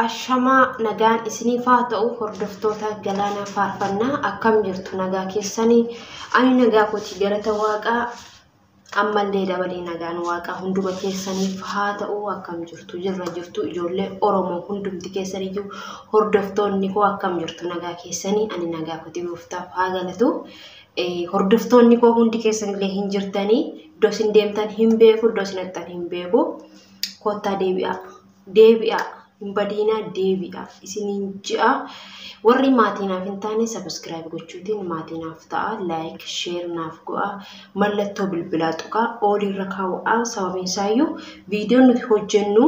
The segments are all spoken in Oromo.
Ashama nagaan isiniifaa ta'u hordoftoota galaana faarfannaa akkam jirtu nagaa keessanii ani nagaa kooti galata waaqaa ammallee dabalee nagaan waaqaa hunduma keessaniif haa ta'u akkam jirtu ijoollee Oromoo hundumti keessaniyyuu hordoftoonni koo akkam jirtu nagaa keessanii ani nagaa kooti gooftaaf haa galatu hordoftoonni koo hundi keessanillee hin jirtanii dosin deemtan hin beeku dosin attan hin beeku kottaa deebi'a Badina deebi'a isiniin ji'a warri maatiinaaf hin taane subscribe gochuutiin maatiinaaf ta'a like share naaf go'a mallattoo bilbilaa tuqaa olirra kaawwaa sababni isaayyuu viidiyoon nuti hojjennu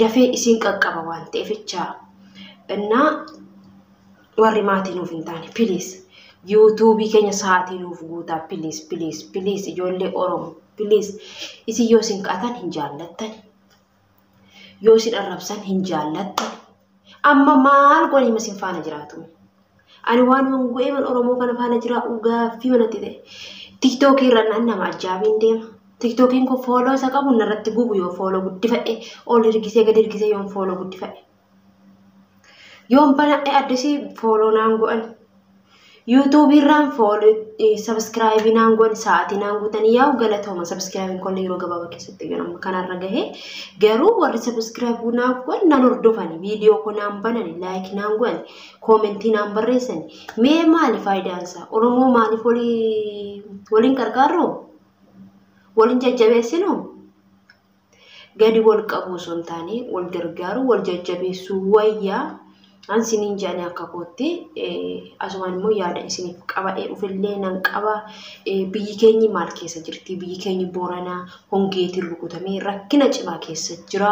dafee isin qaqqaba waan ta'eefichaa innaa warri maatiinuuf hin taane please YouTube keenya sa'aatii nuuf guutaa please ijoollee Oromoo please isin yoo isin qaatan hin jaallattani yoo isin arrabsan hin jaallattan amma maal gooni masin faana jiraatu ani waan wangu'ee man Oromoo kana faana jira gaaffii manatti ta'e TikTok irra nama ajaabiin deema TikTokiin ko follow isa qabu narratti gubu yoo follow guddifadhe ol ergisee gad ergisee yoo follow guddifadhe yoo bana addisi follow naan go'an YouTube irraan follow subscribe naan goon sa'aatii naan guutan yaa galatooma subscribe kolle yeroo gabaabaa keessatti ganama kanarra gahe garuu warri subscribe naaf goon nan hordofani video ko naan banani like naan goon comment naan barreessani mee maali faayidaansa Oromoo maaliif waliin gargaarroo waliin jajjabeessinu gadi wal qabu son taane wal gargaaru wal jajjabeessu wayyaa Ansinin jaani akka kootti asumaan immoo yaada isiniif qaba ufillee nan qaba biyyi keenyi maal keessa jirti biyyi keenyi Booranaa hongeetiin rukutamee rakkina cimaa keessa jira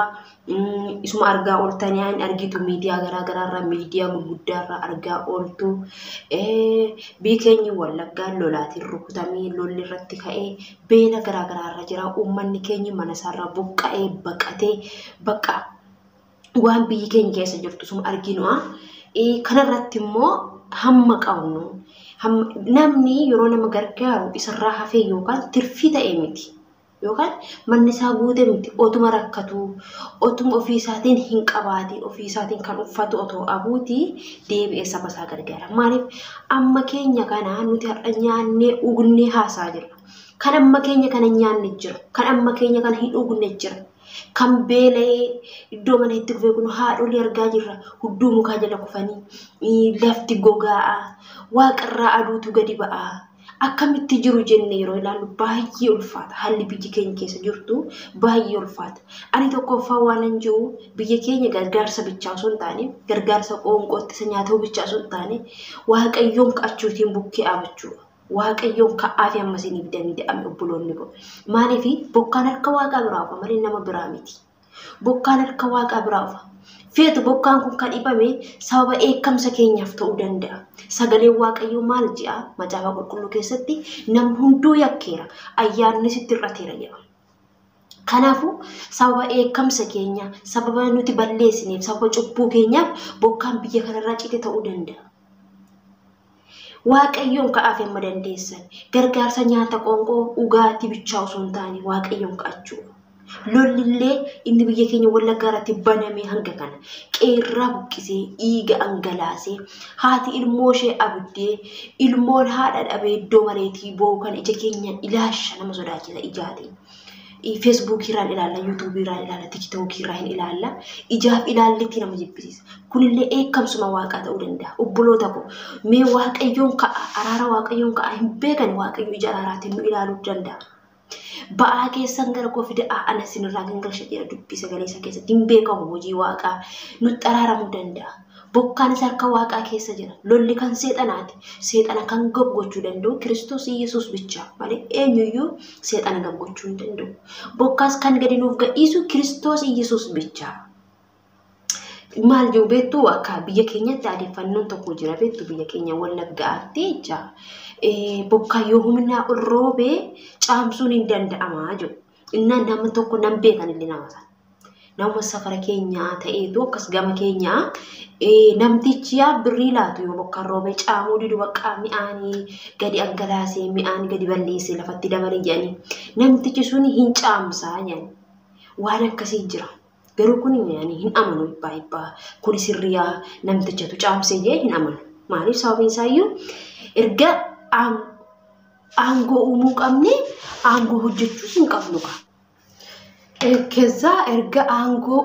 isuma argaa ooltanii argitu miidiyaa garaagaraarraa miidiyaa gurguddaarraa argaa ooltu biyyi keenyi Wallaggaa lolaatiin rukutamee lolli irratti ka'ee beela garaagaraarra jira uummanni keenyi mana isaarraa buqqa'ee baqatee baqa waan biyyi keenya keessa jirtu sum arginu kanarratti immoo hamma qabnu namni yeroo nama gargaaru isarraa hafee yookaan tirfii ta'e miti yookaan manni isaa guute miti otuma rakkatu otuma ofii isaatiin hin qabaati ofii isaatiin kan uffatu otoo abuuti deebi'ee saba isaa gargaara maaliif amma keenya kana nuti har'a nyaannee ugnee haasaa jirra kan amma keenya kana nyaanne jira kan amma keenya kana hin ugne jira kan beelee iddoo mana itti dhufee kun haadholii argaa jirra hudduu mukaa jala kufanii lafti gogaa waaqarraa aduutu gadi ba'aa akkamitti jiru jenne yeroo ilaallu baay'ee ulfaata haalli biyyi keenya keessa jirtu baay'ee ulfaata ani tokkoffaa waan jiru biyya keenya gargaarsa bichaa osoo hin taane gargaarsa qoonqootti isa nyaata bichaa osoo hin taane waaqayyoon qachuutiin bukkee abachuu waaqayyoon ka'aafi ammasiniif danda'ame obboloonni ko maaliif bokkaan harka waaqaa biraa ufa malee nama biraa miti bokkaan harka waaqaa biraa ufa feetu bokkaan kun kan dhibame sababa eekamsa keenyaaf ta'uu danda'a sagaleen waaqayyoo maal ji'a macaafa qulqulluu keessatti nam hunduu yakkeera ayyaanni sitti irrateera jedha kanaafu sababa eekamsa keenya sababa nuti balleessineef sababa cubbuu keenyaaf bokkaan biyya kanarraa cite ta'uu danda'a waaqayyoon ka'aafi amma dandeessan gargaarsa nyaata qoonqoo dhugaatii bichaa osoo hin taane waaqayyoon ka'achuu lollillee inni biyya keenya Wallaggaarratti banamee hanga kana qeerraa buqqisee dhiiga angalaasee haati ilmoo ishee abdee ilmoon haadha dhabee iddoo mareetii boo'u kan ija keenya ilaasha nama sodaachisa ijaatiin Facebook irraan ilaalla YouTube irraan ilaalla TikTok irraan ilaalla ijaaf ilaalletti nama jibbisiisa kunillee eekamsuma waaqaa ta'uu danda'a obboloota ko mee waaqayyoon ka'a araara waaqayyoon ka'a hin beekan waaqayyo ija araaraatiin nu ilaaluu danda'a ba'aa keessan gara koo fide ana sinirraa gangalsha jedha dubbii sagalee isa keessatti hin beekamu hojii waaqaa nutti araaramuu danda'a bokkaan isa harka waaqaa keessa jira lolli kan seexanaati seexana kan gabgochuu danda'u Kiristoos Yesuus bicha malee eenyuyyuu seexana gabgochuu hin danda'u bokkaas kan gadi nuuf gadhiisu Kiristoos Yesuus bicha maal jiru beektu akka biyya keenyatti adeeffannoon tokko jira beektu biyya keenya Wallaggaatti jecha bokkaa yoo humnaa ol roobee caamsuun hin danda'amaa jiru innaan nama tokko nan beekan illee nama sana nama safara keenyaa ta'eetu akkas gama keenyaa namtichi yaa birrii laatu yoo bokkaan roobee caamuu didu baqqaa mi'aanii gadi angalaasee mi'aan gadi balleessee lafatti dabalee jedhanii namtichi sun hin caamsaa jedhani waan akkasii jira garuu kun yaani hin amanu ibbaa kun sirriyaa namtichatu caamsee jee hin amanu maaliif sababiin isaayyuu erga aangoo uumuu qabne aangoo hojjechuu hin qabnu ka keessaa erga aangoo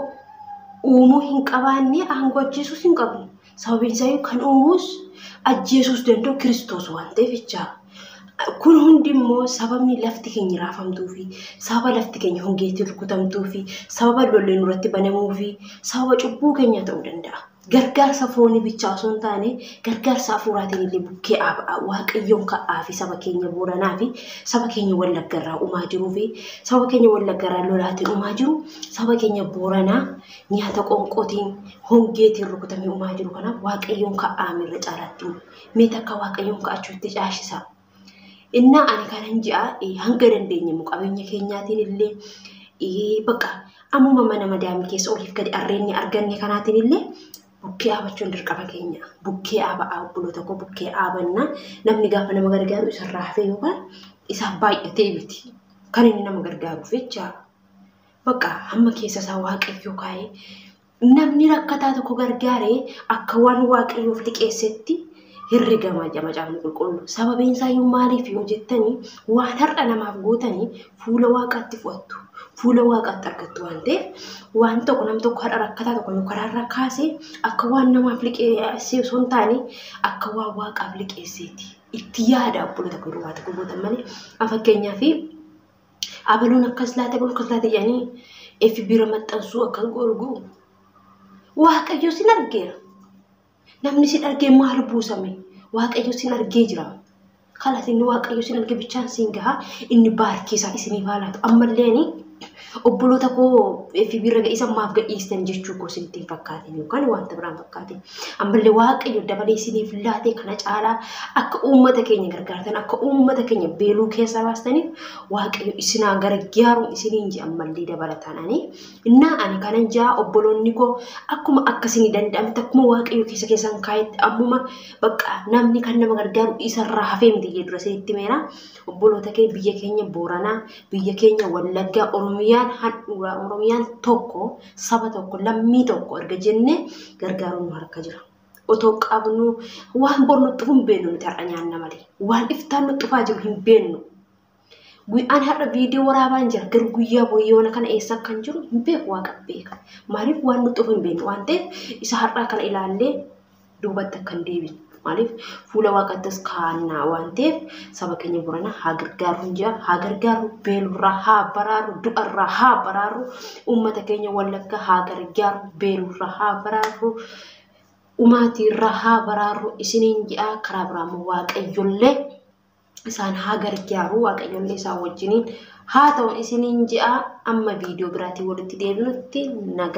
uumuu hin qabaanne aangoo ajjeesuu hin qabnu sababiin isaayyuu kan uumuus ajjeesuus danda'u Kiristoos waan ta'eef jecha kun hundi immoo sababni lafti keenya raafamtuu fi sababa lafti keenya hongeetti rukutamtuu fi sababa lolleen irratti banamuu fi sababa cubbuu keenya ta'uu danda'a. Gargaarsa foonii bichaa osoo hin taane gargaarsa hafuuraatiin illee bukkee waaqayyoon ka'aa fi saba keenya Booranaa fi saba keenya Wallaggarraa uumaa jiruu fi saba keenya Wallaggarraa lolaatiin uumaa jiru saba keenya Booranaa nyaata qonqootiin hongeetiin rukutamee uumaa jiru kanaaf waaqayyoon ka'aa mirra caalaatti meeta akka waaqayyoon ka'achuutti caashisa. Inna ani kanan ja'a hanga dandeenye muqabeenya keenyaatiin illee bakka ammuma mana madaamii keessa oliif gadi arreenni arganne kanaatiin illee bukkee aabachuun dirqama keenya bukkee aabaa obboloota koo bukkee aabanna namni gaafa nama gargaaru isarraa hafee yookaan isaa baay'atee miti kan inni nama gargaaruuf jecha bakka hamma keessa isaa waaqayyoo kaa'ee namni rakkataa tokko gargaaree akka waan waaqayyoof liqeessetti hirrigamaa jama caamni qulqullu sababiin isaayyuu maaliif yoo jettanii waan har'a namaaf gootanii fuula waaqaatti fudhattu fuula waaqaatti argattu waan ta'eef waan tokko nam tokko har'a rakkataa tokko yoo karaarraa kaasee akka waan namaaf liqeessee osoo hin taane akka waan waaqaaf liqeesseeti itti yaada obboloota koo duwwaata gurguratan malee fakkeenyaaf abaluun akkas laate jedhanii efi bira maxxansuu akka gorgu waaqayyo sin argeera. Namni sin argee maal buusame waaqayyo sin argee jira kalas inni waaqayyo sin argee bichaan sin gaha inni baarkiisa isinii faalaatu ammallee obboloota koo fi bira isa maaf gadhiistan jechuu koo sinitti fakkaatin yookaan wanta biraan fakkaatin ammallee waaqayyo dabalee isiniif laatee kana caalaa akka uummata keenya gargaartan akka uummata keenya beeluu keessa baastaniif waaqayyo isinaa gargaaru isiniin je ammallee dabalataanani inna ani kanan jaa obboloonni koo akkuma akkasinii danda'amte akkuma waaqayyo keessan kaayetti ammuma bakka namni kan nama gargaaru isarraa hafee miti jedhura sinitti meera obboloota kee biyya keenya Booranaa biyya keenya Wallaggaa Oromiyaan tokko saba tokko lammii tokko erga jenne gargaaruun harka jira. Otoo qabnu waan bornu xufuun beenu nuti har'a nyaanna malee waan iftaan nu xufaa jiru hin beenu. Guyyaan har'a viidiyoo waraabaan jira garuu guyyaa boyyoona kana eessa kan jiru hin beeku waaqa beeka. Maaliif waan nu xufu hin beenu waan ta'eef isa har'aa kana ilaallee duubatti akka hin deebinu. Maaliif fuula waaqattis kaannaa waan ta'eef saba keenya Booranaa haa gargaaru jira haa gargaaru beelurraa haa baraaru du'arraa haa baraaru uummata keenya Wallaggaa haa gargaaru beelurraa haa baraaru umaatiirraa haa baraaru isiniin ji'a karaa biraamu waaqayyollee isaan haa gargaaru waaqayyollee isaan wajjiniin haa ta'u isiniin ji'a amma viidiyoo biraatii walitti deebinutti nagaa.